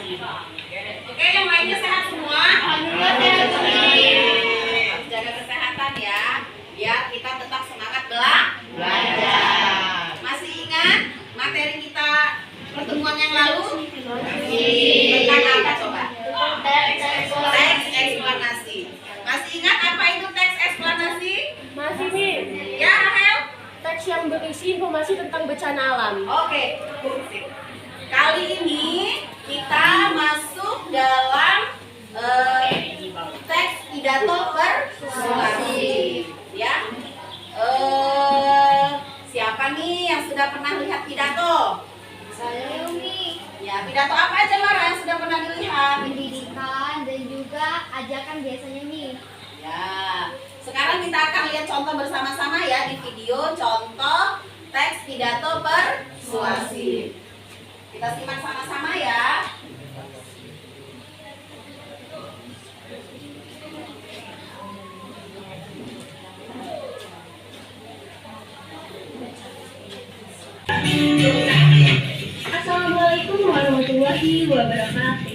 Oke, yang lainnya sehat semua? Harus jaga kesehatan ya, biar kita tetap semangat belajar. Masih ingat materi kita pertemuan yang lalu? Tentang apa coba? Teks eksplanasi. Masih ingat apa itu teks eksplanasi? Masih nih, Ya, Rahel? teks yang berisi informasi tentang bencana alam. Oke, sip. Kali ini kita masuk dalam teks pidato persuasif, ya. Siapa nih yang sudah pernah lihat pidato? Saya Umi. Ya, pidato apa aja Lara yang sudah pernah dilihat? Pendidikan dan juga ajakan biasanya nih. Ya, sekarang kita akan lihat contoh bersama-sama ya di video contoh teks pidato persuasif. Kita simak sama-sama ya. Assalamualaikum warahmatullahi wabarakatuh.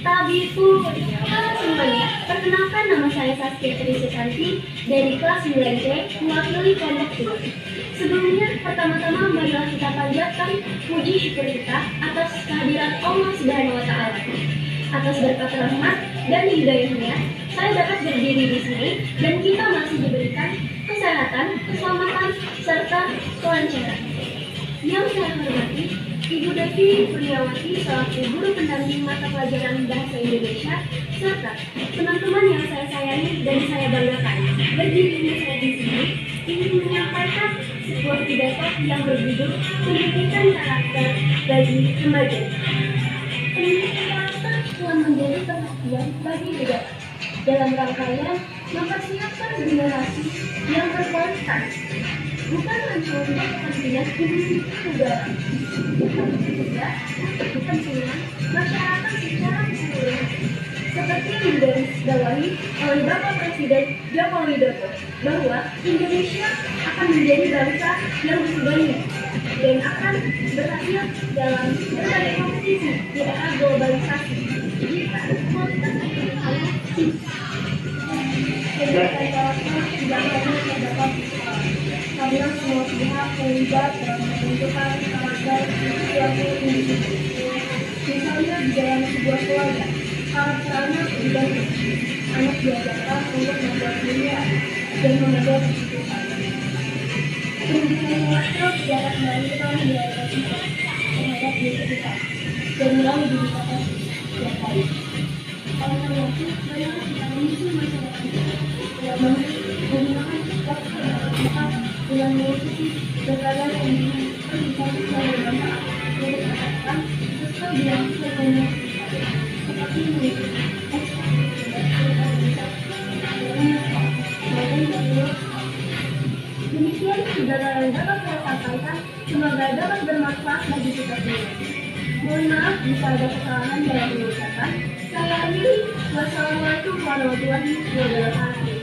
Tabibu, halo semuanya. Perkenalkan, nama saya Saskia Tri Susanti dari kelas 9C, mewakili kelompok 2. Sebelumnya, pertama-tama marilah kita panjatkan puji syukur kita atas kehadiran Allah Subhanahu wa Ta'ala. Atas berkat rahmat dan hidayahnya, saya dapat berdiri di sini dan kita masih diberikan kesehatan, keselamatan, serta kelancaran. Yang saya hormati, Ibu Devi Kurniawati selaku guru pendamping mata pelajaran Bahasa Indonesia, serta teman-teman yang saya sayangi dan saya banggakan. Berdirinya saya di sini ingin menyampaikan sebuah pidato yang berjudul Pendidikan Karakter bagi Remaja. Pendidikan karakter telah menjadi perhatian bagi negara dalam rangkaian mempersiapkan generasi yang berkualitas, bukan hanya untuk kepentingan individu negara, tetapi juga untuk kepentingan masyarakat secara keseluruhan. Seperti yang digarisbawahi oleh Bapak Presiden Joko Widodo, bahwa Indonesia akan menjadi bangsa yang bersih dan akan berhasil dalam berbagai kompetisi di era globalisasi jika kualitas ekonomi pendidikan karakter tidak hanya terdapat karena semua pihak terlibat dalam pembentukan karakter suatu individu. Misalnya di dalam sebuah keluarga, karakter anak dibangun. Anak diajarkan untuk membuat dunia dan mengajar keputusan. Pendidikan karakter tidak akan melahirkan nilai kita terhadap diri kita dan melalui diri kita setiap hari. Oleh karena itu, marilah kita mengisi masyarakat dalam menggunakan waktu kita dengan mengikuti berbagai pendidikan yang bermanfaat untuk kesehatan sesuai dengan kebutuhan seperti mengikuti demikian segala yang dapat saya sampaikan, semoga dapat bermanfaat bagi kita semua. Mohon maaf jika ada kesalahan dalam pengucapan. Saya akhiri. Wassalamualaikum warahmatullahi wabarakatuh.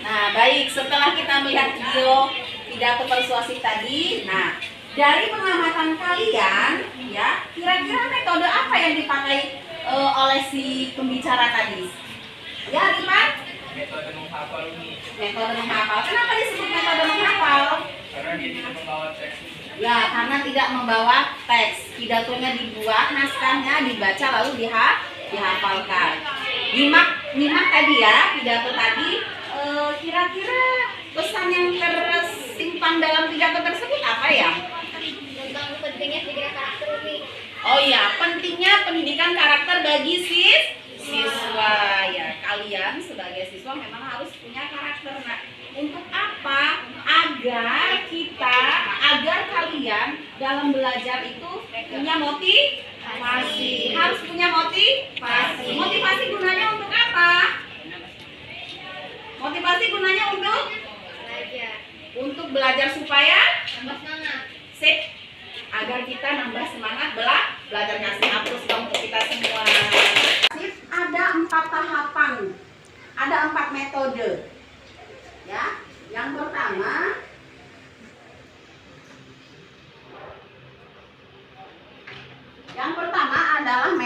Nah, baik, setelah kita melihat video pidato persuasif tadi, nah, dari pengamatan kalian, ya, kira-kira metode apa yang dipakai oleh si pembicara tadi? Ya, Rifat? Metode menghafal ini. Metode menghafal. Kenapa disebut metode menghafal? Karena dia tidak membawa teks. Ya, karena tidak membawa teks. Pidatonya dibuat, naskahnya dibaca lalu dihafalkan. Nyimak tadi ya, pidato tadi. Kira-kira pesan yang tersimpan dalam pidato tersebut apa ya? Tentang pentingnya pendidikan karakter ini. Oh iya, pentingnya pendidikan karakter bagi siswa ya. Kalian sebagai siswa memang harus punya karakter. Nah, untuk apa? Agar kalian dalam belajar itu punya motivasi. Harus punya motivasi. Motivasi gunanya untuk apa? Motivasi gunanya untuk belajar supaya Tambah semangat. sip, agar kita nambah semangat belajar. Kasih hapus dong untuk kita semua. Ada 4 tahapan, ada 4 metode. Ya, yang pertama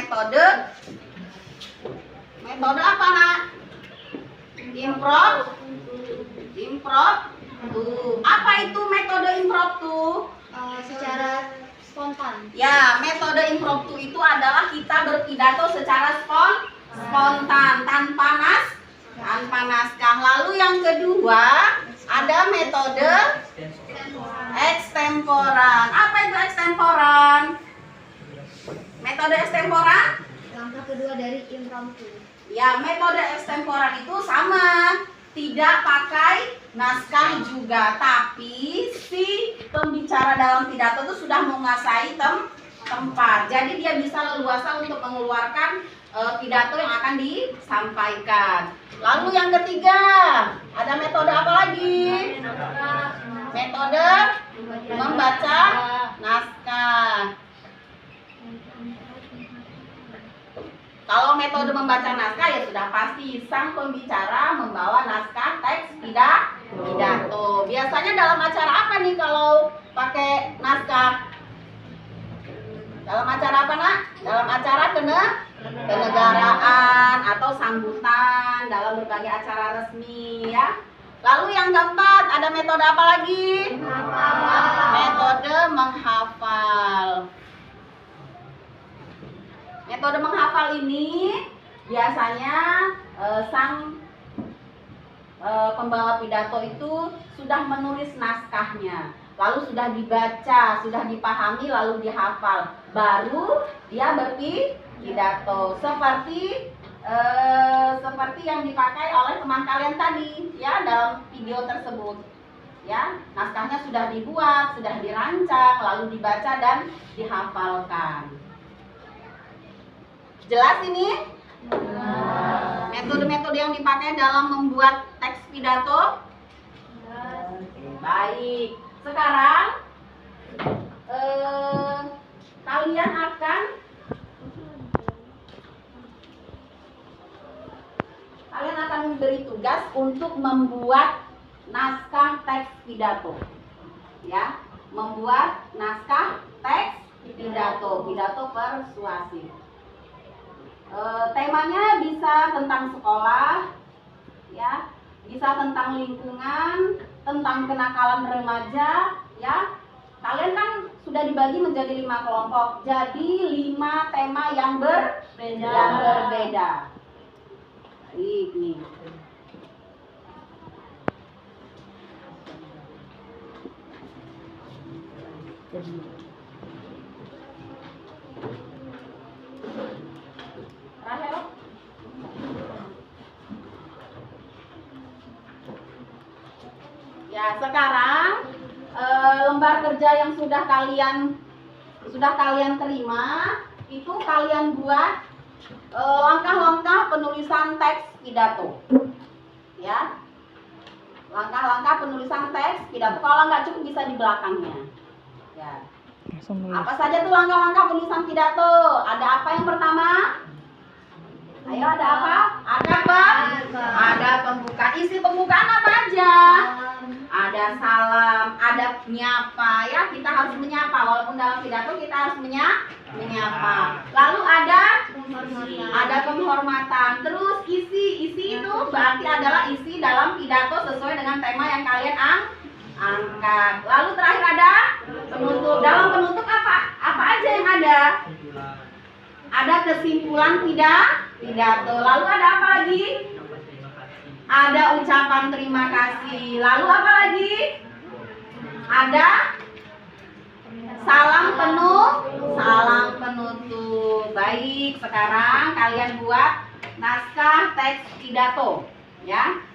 metode apa nak? Improv. Tuh, apa itu metode impromptu? Secara spontan. Ya, metode impromptu itu adalah kita berpidato secara spontan, tanpa naskah. Lalu yang kedua, ada metode ekstemporan. Apa itu ekstemporan? Metode ekstemporan? Langkah kedua dari impromptu. Ya, metode ekstemporan itu sama, tidak pakai naskah juga, tapi si pembicara dalam pidato itu sudah menguasai tempat. Jadi dia bisa leluasa untuk mengeluarkan pidato yang akan disampaikan. Lalu yang ketiga, ada metode apa lagi? Metode membaca naskah. Kalau metode membaca naskah ya sudah pasti sang pembicara membawa naskah teks pidato. Biasanya dalam acara apa nih kalau pakai naskah? Dalam acara apa nak? Dalam acara kenegaraan atau sambutan dalam berbagai acara resmi ya. Lalu yang keempat ada metode apa lagi? Metode menghafal. Metode menghafal ini biasanya sang pembawa pidato itu sudah menulis naskahnya, lalu sudah dibaca, sudah dipahami, lalu dihafal, baru dia berpidato seperti yang dipakai oleh teman kalian tadi ya dalam video tersebut. Ya, naskahnya sudah dibuat, sudah dirancang, lalu dibaca dan dihafalkan. Jelas ini? Metode-metode yang dipakai dalam membuat teks pidato? Baik. Sekarang kalian akan diberi tugas untuk membuat naskah teks pidato. Ya, membuat naskah teks pidato persuasif. Temanya bisa tentang sekolah, ya, bisa tentang lingkungan, tentang kenakalan remaja, ya. Kalian kan sudah dibagi menjadi 5 kelompok, jadi 5 tema yang berbeda. Baik nih. Rahel? Ya, sekarang lembar kerja yang sudah kalian terima itu kalian buat langkah-langkah penulisan teks pidato. Ya. Langkah-langkah penulisan teks pidato. Kalau nggak cukup bisa di belakangnya. Ya. Apa saja tuh langkah-langkah penulisan pidato? Ada apa yang pertama? Ayo, ada apa? Ada pembukaan. Isi pembukaan apa aja? Ada salam, ada menyapa ya, kita harus menyapa walaupun dalam pidato kita harus menyapa. Lalu ada penghormatan. Terus isi itu berarti adalah isi dalam pidato sesuai dengan tema yang kalian angkat. Lalu terakhir ada penutup. Dalam penutup apa aja yang ada? Ada kesimpulan pidato. Lalu ada apa lagi? Ada ucapan terima kasih. Lalu apa lagi? Ada salam penutup. Baik, sekarang kalian buat naskah teks pidato, ya.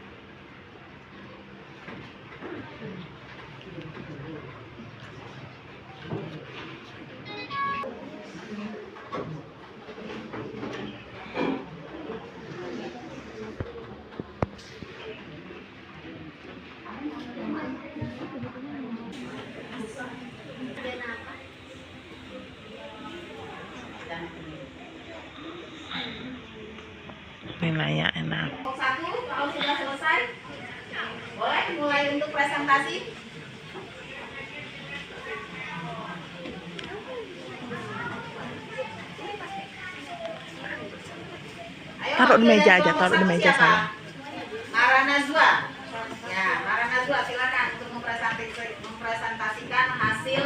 Nilainya enak. Kelompok 1 kalau sudah selesai, boleh mulai untuk presentasi. Taruh di meja aja, Kelompok taruh di satu meja siapa? saya. Mara Najwa. Ya, Mara Najwa silakan untuk mempresentasikan hasil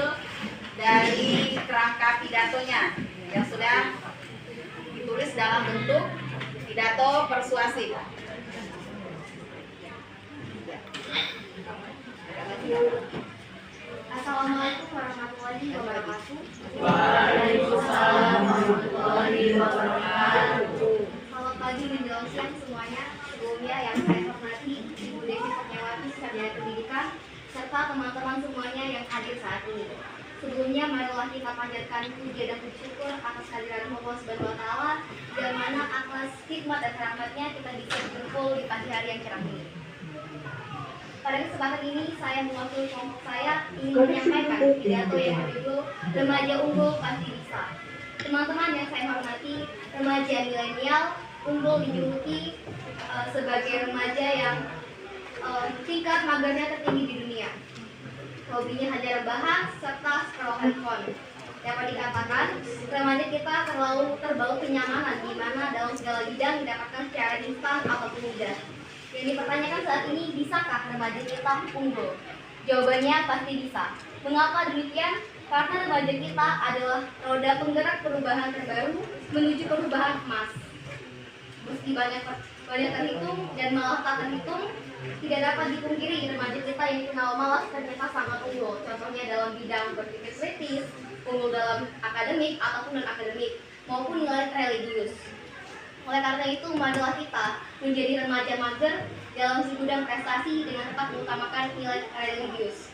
dari kerangka pidatonya yang sudah ditulis dalam bentuk pidato persuasif. Assalamualaikum warahmatullahi wabarakatuh. Waalaikumsalam warahmatullahi wabarakatuh. Selamat pagi menjelang siang semuanya. Sebelumnya yang saya hormati Ibu Devi Setiawati, Sarjana Pendidikan, serta teman-teman semuanya yang hadir saat ini. Sebelumnya marilah kita panjatkan puji dan puji syukur atas kehadiran Allah Subhanahu wa taala, yang mana atas hikmat dan rahmatnya kita bisa berkumpul di pagi hari yang cerah ini. Pada kesempatan ini saya mewakili kelompok saya ingin menyampaikan pidato yang berjudul Remaja Unggul Pasti Bisa. Teman-teman yang saya hormati, remaja milenial unggul dijuluki sebagai remaja yang tingkat magernya tertinggi di dunia. Hobinya hanya rebahan serta scroll handphone. Dapat dikatakan, remaja kita terlalu terbalut kenyamanan di mana dalam segala bidang didapatkan secara instan ataupun mudah. Yang dipertanyakan saat ini, bisakah remaja kita unggul? Jawabannya pasti bisa. Mengapa demikian? Karena remaja kita adalah roda penggerak perubahan terbaru menuju perubahan emas. Meski banyak terhitung dan malah tak terhitung, tidak dapat dipungkiri remaja kita yang kenal malas ternyata sangat unggul. Contohnya dalam bidang berpikir kritis, unggul dalam akademik ataupun non-akademik, maupun nilai religius. Oleh karena itu, marilah kita menjadi remaja mager dalam segudang prestasi dengan tepat mengutamakan nilai religius.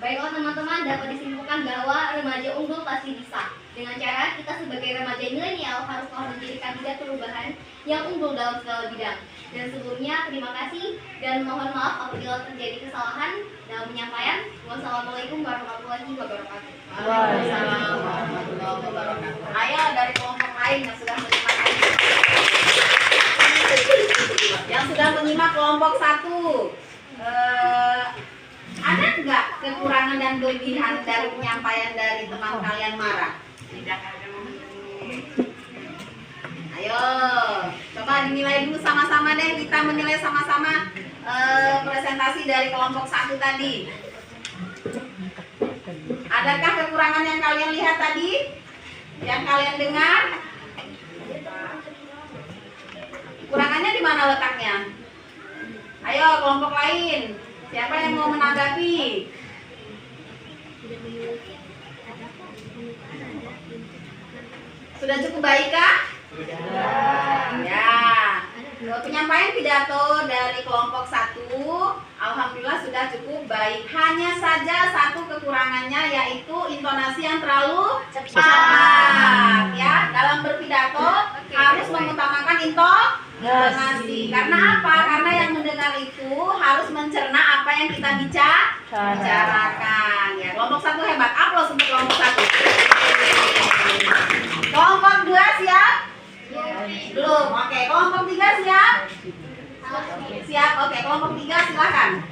Baiklah teman-teman, dapat disimpulkan bahwa remaja unggul pasti bisa. Dengan cara kita sebagai remaja milenial harus menjadi kandidat perubahan yang unggul dalam segala bidang. Dan sebelumnya, terima kasih dan mohon maaf apabila terjadi kesalahan dalam penyampaian. Wassalamualaikum warahmatullahi wabarakatuh. Waalaikumsalam warahmatullahi wabarakatuh. Ayo dari kelompok lain yang sudah menyimak kelompok satu, ada nggak kekurangan dan kelebihan dari penyampaian dari teman kalian Mara? Tidak ada. Ayo, coba dinilai dulu sama-sama deh, kita menilai sama-sama presentasi dari kelompok satu tadi. Adakah kekurangan yang kalian lihat tadi? Yang kalian dengar? Kekurangannya di mana letaknya? Ayo kelompok lain, siapa yang mau menanggapi? Sudah cukup baik kah? Ya. Penyampaian pidato dari kelompok satu, alhamdulillah sudah cukup baik. Hanya saja satu kekurangannya, yaitu intonasi yang terlalu cepat. Ya, dalam berpidato harus mengutamakan intonasi. Karena apa? Karena yang mendengar itu harus mencerna apa yang kita bicarakan. Ya, kelompok satu hebat. Aplaus untuk kelompok satu. Kelompok dua siap? Belum. Oke, kelompok tiga siap? Siap. Oke, kelompok tiga silakan.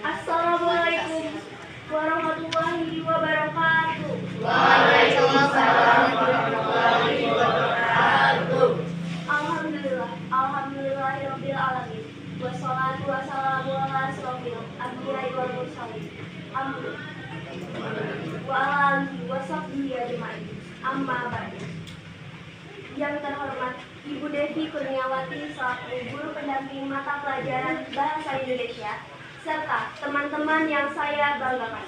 Assalamualaikum warahmatullahi wabarakatuh. Waalaikumsalam warahmatullahi wabarakatuh. Alhamdulillahirabbil alamin. Wassalatu wassalamu ala asrofil anbiya'i wal mursalin. Wa ala alihi wa sahbihi ajma'in. Amma ba'du. Yang terhormat Ibu Devi Kurniawati selaku guru pendamping mata pelajaran Bahasa Indonesia serta teman-teman yang saya banggakan.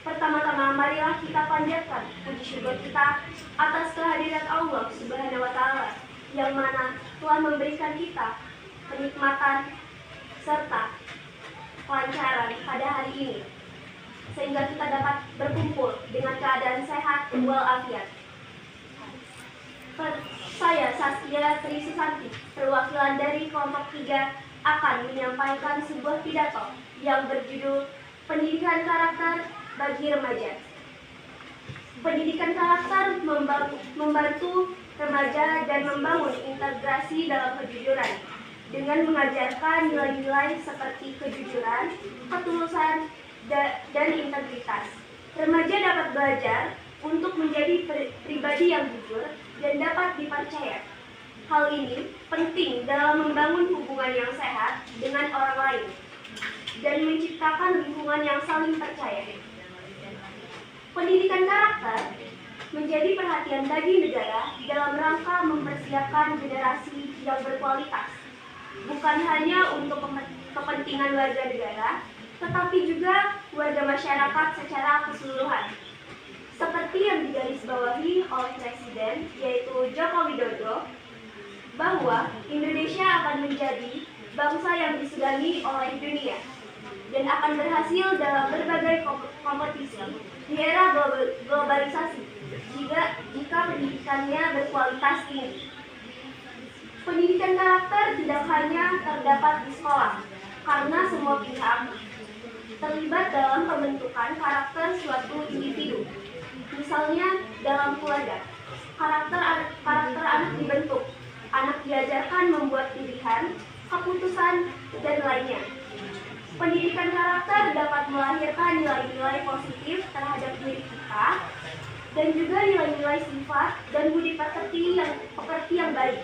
Pertama-tama marilah kita panjatkan puji syukur kita atas kehadiran Allah Subhanahu wa taala yang mana telah memberikan kita kenikmatan serta kelancaran pada hari ini sehingga kita dapat berkumpul dengan keadaan sehat walafiat. Saya Saskia Tri Susanti, perwakilan dari kelompok 3 akan menyampaikan sebuah pidato yang berjudul Pendidikan Karakter bagi Remaja. Pendidikan karakter membantu remaja dan membangun integrasi dalam kejujuran, dengan mengajarkan nilai-nilai seperti kejujuran, ketulusan, dan integritas. Remaja dapat belajar untuk menjadi pribadi yang jujur dan dapat dipercaya. Hal ini penting dalam membangun hubungan yang sehat dengan orang lain dan menciptakan lingkungan yang saling percaya. Pendidikan karakter menjadi perhatian bagi negara dalam rangka mempersiapkan generasi yang berkualitas, bukan hanya untuk kepentingan warga negara, tetapi juga warga masyarakat secara keseluruhan. Seperti yang digarisbawahi oleh Presiden, yaitu Joko Widodo, bahwa Indonesia akan menjadi bangsa yang disegani oleh dunia dan akan berhasil dalam berbagai kompetisi di era globalisasi jika pendidikannya berkualitas tinggi. Pendidikan karakter tidak hanya terdapat di sekolah, karena semua pihak terlibat dalam pembentukan karakter suatu individu. Misalnya dalam keluarga, karakter anak dibentuk. Anak diajarkan membuat pilihan, keputusan, dan lainnya. Pendidikan karakter dapat melahirkan nilai-nilai positif terhadap diri kita dan juga nilai-nilai sifat dan budi pekerti yang baik.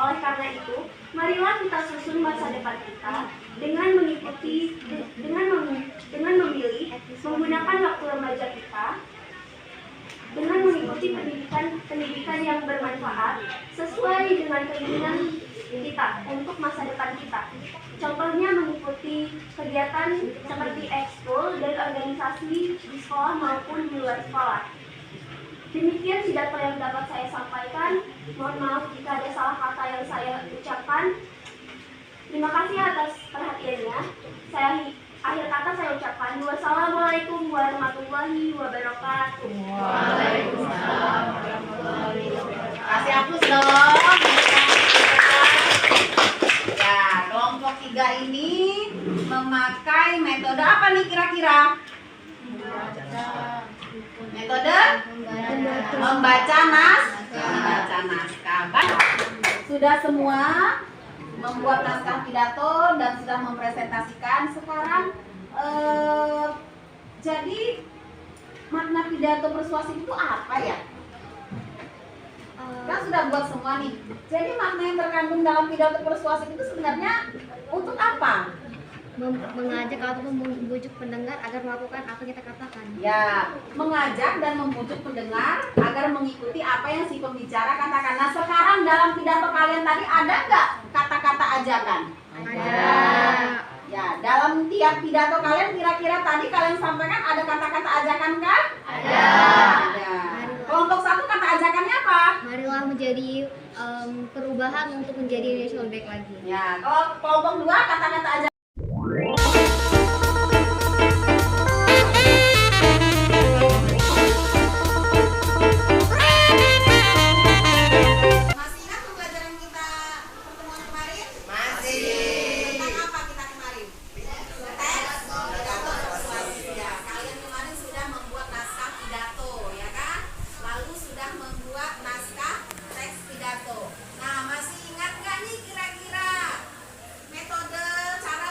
Oleh karena itu, marilah kita susun masa depan kita dengan memilih menggunakan waktu remaja kita dengan mengikuti pendidikan yang bermanfaat sesuai dengan keinginan kita untuk masa depan kita. Contohnya mengikuti kegiatan seperti ekskul dan organisasi di sekolah maupun di luar sekolah. Demikian pidato yang dapat saya sampaikan. Mohon maaf jika ada salah kata yang saya ucapkan. Terima kasih atas perhatiannya. Akhir kata saya ucapkan wassalamualaikum warahmatullahi wabarakatuh. Waalaikumsalam warahmatullahi wabarakatuh. Kasih hapus dong. Ya, kelompok 3 ini memakai metode apa nih kira-kira? Metode membaca naskah. Sudah semua membuat naskah pidato dan sudah mempresentasikan. Sekarang jadi makna pidato persuasif itu apa ya? Kan sudah buat semua nih. Jadi makna yang terkandung dalam pidato persuasif itu sebenarnya untuk apa? Mengajak atau membujuk pendengar agar melakukan apa yang kita katakan. Ya, mengajak dan membujuk pendengar agar mengikuti apa yang si pembicara katakan. Nah, sekarang dalam pidato kalian tadi ada nggak kata-kata ajakan? Ada. Ya, dalam tiap pidato kalian kira-kira tadi kalian sampaikan ada kata-kata ajakan kan? Ada. Ada. Kelompok 1 kata ajakannya apa? Marilah menjadi perubahan untuk menjadi Indonesia lebih baik lagi. Ya, kalau kelompok 2 kata-kata ajakan cara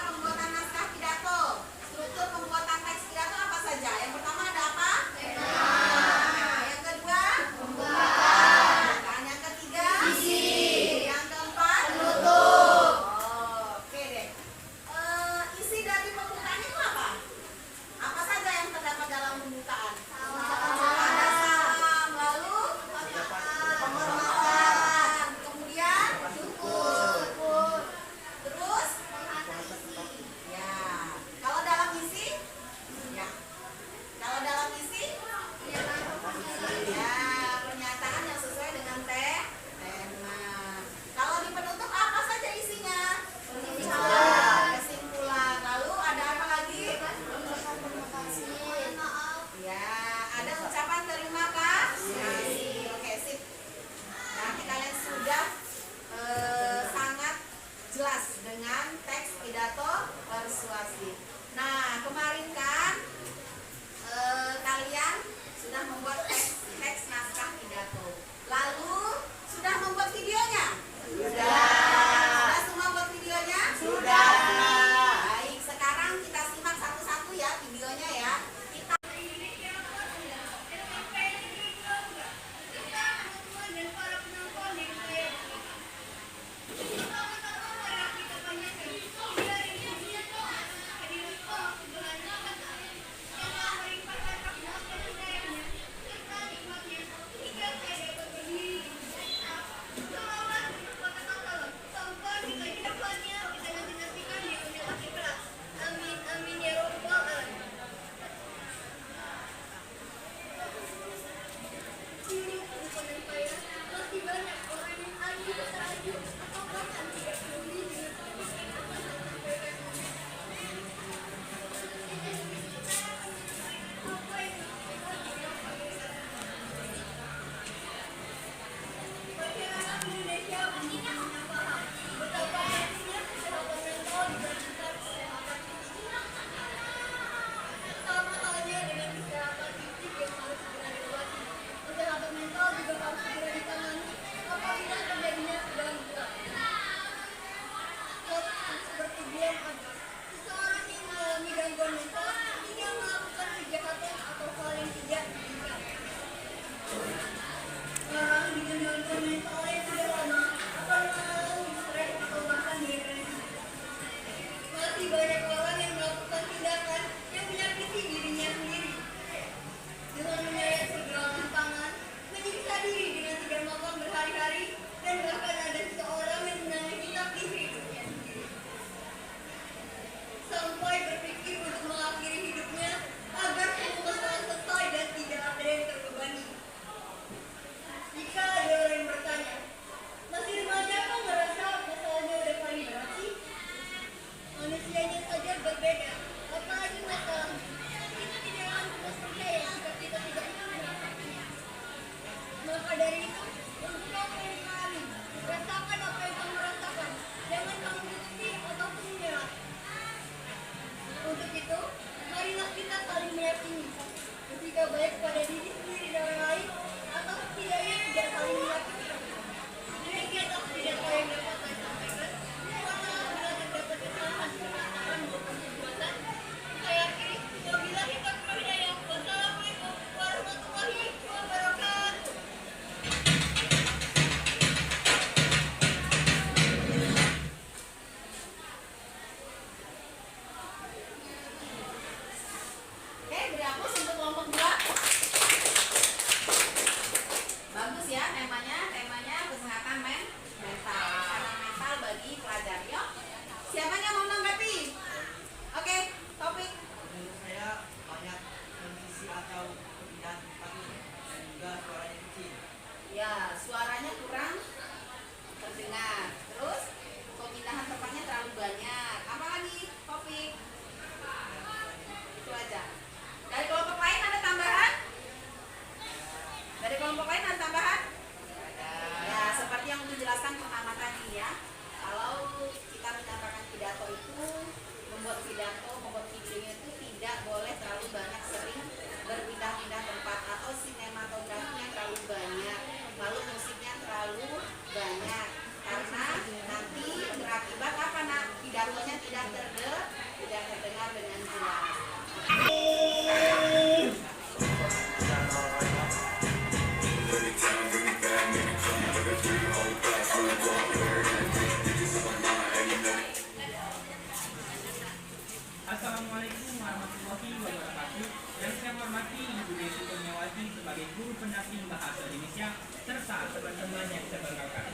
sebagai guru pendamping bahasa Indonesia serta teman-teman yang saya banggakan.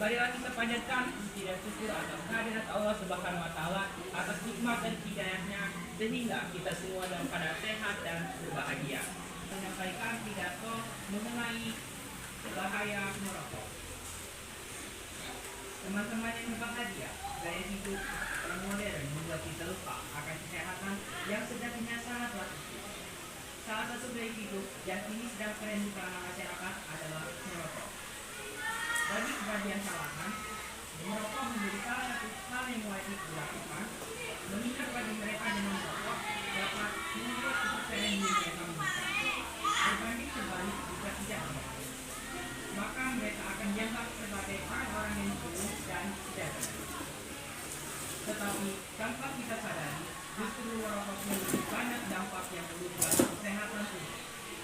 Marilah kita panjatkan puji dan syukur atas kehadirat Allah Subhanahu wa Ta'ala atas nikmat dan hidayahnya sehingga kita semua dalam keadaan sehat dan berbahagia. Menyampaikan pidato mengenai bahaya merokok. Teman-teman yang berbahagia, gaya hidup orang modern membuat kita lupa akan kesehatan yang sejatinya sangatlah penting. Salah satu gaya hidup yang kini sedang tren di kalangan masyarakat adalah merokok. Bagi sebagian kalangan, merokok menjadi salah satu hal yang wajib dilakukan, mengingat bagi mereka dengan merokok dapat membuat kepercayaan diri mereka meningkat. Berbanding terbalik jika tidak merokok, maka mereka akan dianggap sebagai orang-orang yang buruk dan tidak benar. Tetapi tanpa kita sadari, justru merokok memiliki banyak dampak yang buruk bagi kesehatan tubuh.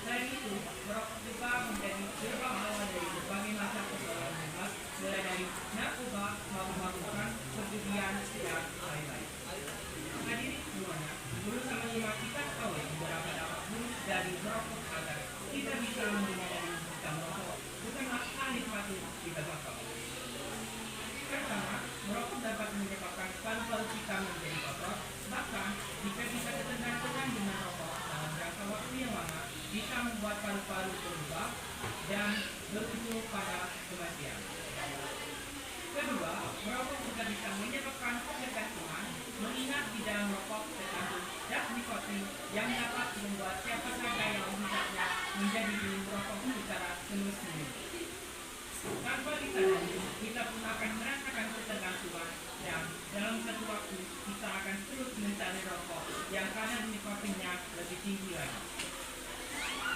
Selain itu, merokok juga menjadi gerbang awal dari berbagai macam persoalan bebas, mulai dari narkoba, mabuk-mabukan, perjudian, dan lain-lain. Hadirin semuanya, berusaha menyimak kita tahu beberapa dampak buruk dari merokok agar kita bisa menyadari jika merokok bukanlah hal yang patut kita lakukan. Pertama, merokok dapat menyebabkan paru-paru kita menjadi kotor, bahkan jika kita ketergantungan dengan rokok dalam jangka waktu yang lama, bisa membuat paru-paru berubah dan berujung pada kematian. Kedua, merokok juga bisa menyebabkan ketergantungan, mengingat di dalam rokok terkandung zat nikotin yang dapat membuat siapa saja yang menghisapnya menjadi ingin merokok secara terus-menerus. Tanpa disadari, kita pun akan merasakan ketergantungan dan dalam satu waktu kita akan terus mencari rokok yang kadar nikotinnya lebih tinggi lagi.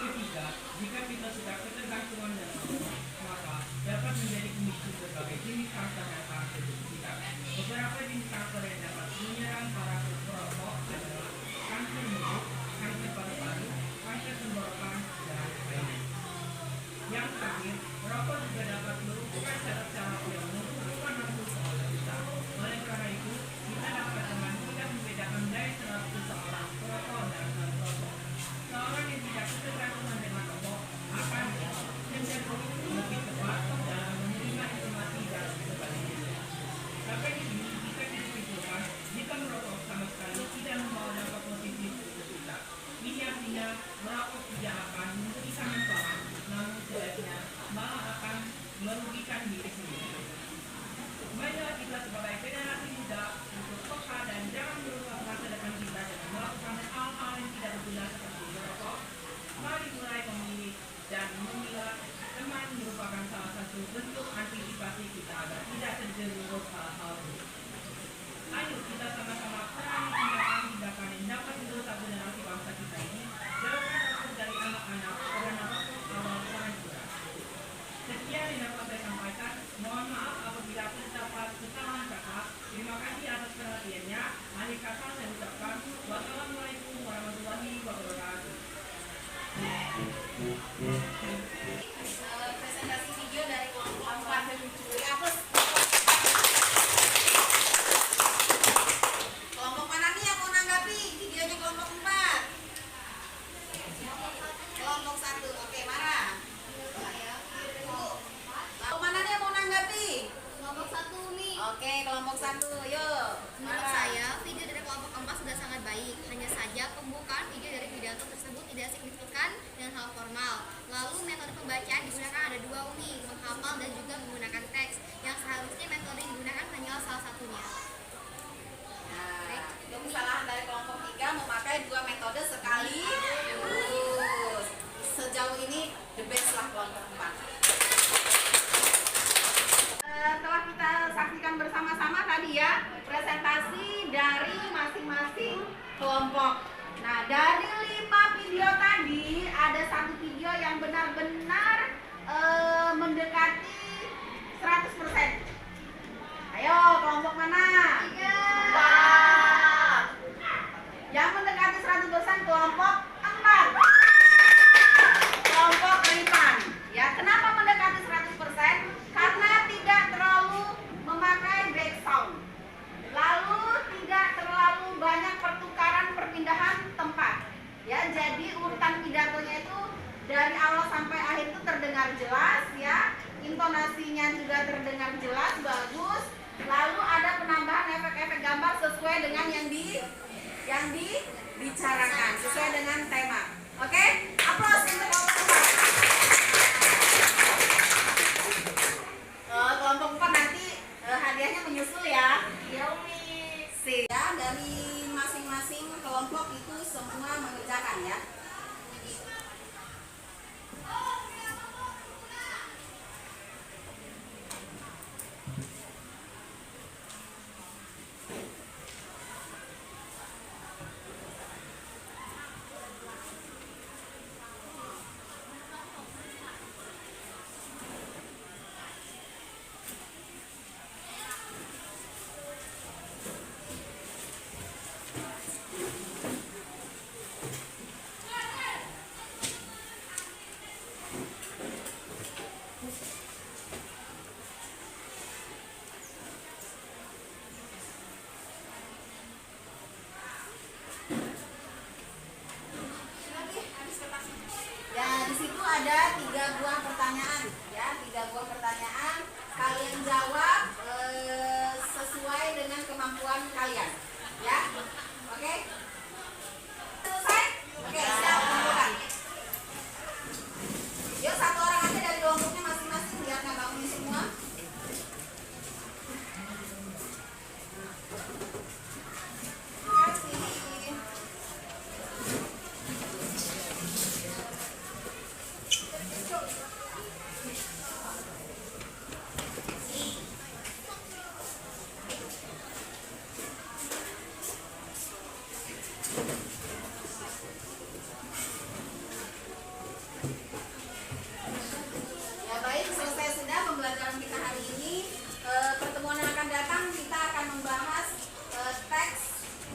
Ketiga, jika kita sudah ketergantungan dengan rokok, maka dapat menjadi pemicu berbagai jenis kanker yang sangat tubuh kita. Beberapa jenis kanker yang dapat menyerang para perokok adalah kanker mulut, kanker paru-paru, kanker tenggorokan, dan lainnya. Yang terakhir, merokok juga dapat melumpuhkan saraf-saraf yang mengumpulkan nafsu kita. Oleh karena itu, kita dapat dengan mudah membedakan daya serap seseorang perokok dan non-perokok. Seorang yang tidak ketergantungan dengan rokok akan cenderung lebih tepat dalam menerima informasi dan sebaliknya. Sampai di sini bisa disimpulkan jika merokok sama sekali tidak membawa dampak positif untuk kita. Ini artinya merokok tidak akan memberikan manfaat, namun sebaliknya malah akan merugikan diri sendiri. Marilah kita sebagai generasi muda untuk peka dan jangan merusak masa depan kita dengan melakukan hal-hal yang tidak berguna seperti merokok. Mari mulai memilih dan memilah teman merupakan salah satu bentuk antisipasi kita agar tidak terjerumus hal-hal buruk. Ayo kita sama-sama perangi tindakan-tindakan yang dapat merusak generasi bangsa kita ini. Jauhkan rokok dari anak-anak karena rokok awal orang tua. Sekian yang dapat saya sampaikan. Mohon maaf apabila terdapat kesalahan kata. Terima kasih atas perhatiannya. Akhir kata saya ucapkan wassalamualaikum warahmatullahi wabarakatuh. Presentasi video dari kelompok 4 dihapus. Kelompok mana nih yang mau nanggapi videonya kelompok 4? Kelompok 1, oke, marah. Kelompok mana nih yang mau nanggapi? Kelompok 1 nih. Oke, kelompok 1, yuk. Menurut saya, video dari kelompok 4 sudah sangat baik. Hanya saja pembukaan video dari pidato tersebut tidak signifikan dengan hal formal. Lalu metode pembacaan digunakan ada 2 uni, menghafal dan juga menggunakan teks. Yang seharusnya metode yang digunakan hanyalah salah satunya. Nah, itu kesalahan dari kelompok 3 memakai 2 metode sekali. Sejauh ini the best lah kelompok 4. Telah kita saksikan bersama-sama tadi ya presentasi dari masing-masing kelompok. Nah, dari 5 video tadi ada 1 video yang benar-benar mendekati 100%. Ayo, kelompok mana? 4. Yang mendekati 100% kelompok 4. Kelompok Rifan. Ya, kenapa mendekati 100%? Karena tidak terlalu memakai background. Lalu tidak terlalu banyak pertukaran perpindahan tempat. Ya, jadi urutan pidatonya itu terdengar jelas ya, intonasinya juga terdengar jelas, bagus. Lalu ada penambahan efek-efek gambar sesuai dengan yang dibicarakan, sesuai dengan tema. Oke, aplaus untuk kelompok 4. Kelompok 4 nanti hadiahnya menyusul ya. Ya Umi. Ya, dari masing-masing kelompok itu semua mengerjakan ya. Ya, di situ ada 3 buah pertanyaan, ya, 3 buah pertanyaan. Kalian jawab sesuai dengan kemampuan kalian, ya. Oke? Selesai? Oke, siap kumpulkan. Yuk, satu orang aja dari kelompoknya masing-masing biar nggak bangun semua. Terima kasih. Ya baik, selesai sudah pembelajaran kita hari ini. Pertemuan yang akan datang kita akan membahas teks.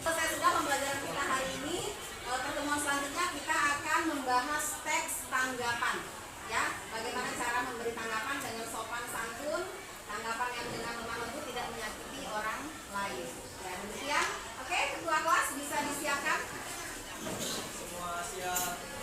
Selesai sudah pembelajaran kita hari ini. Pertemuan selanjutnya kita akan membahas teks tanggapan. Ya, bagaimana cara memberi tanggapan dengan sopan santun, tanggapan yang dengan lemah lembut tidak menyakiti orang lain. Ya, demikian. Oke, ketua kelas bisa disiapkan. Semua siap.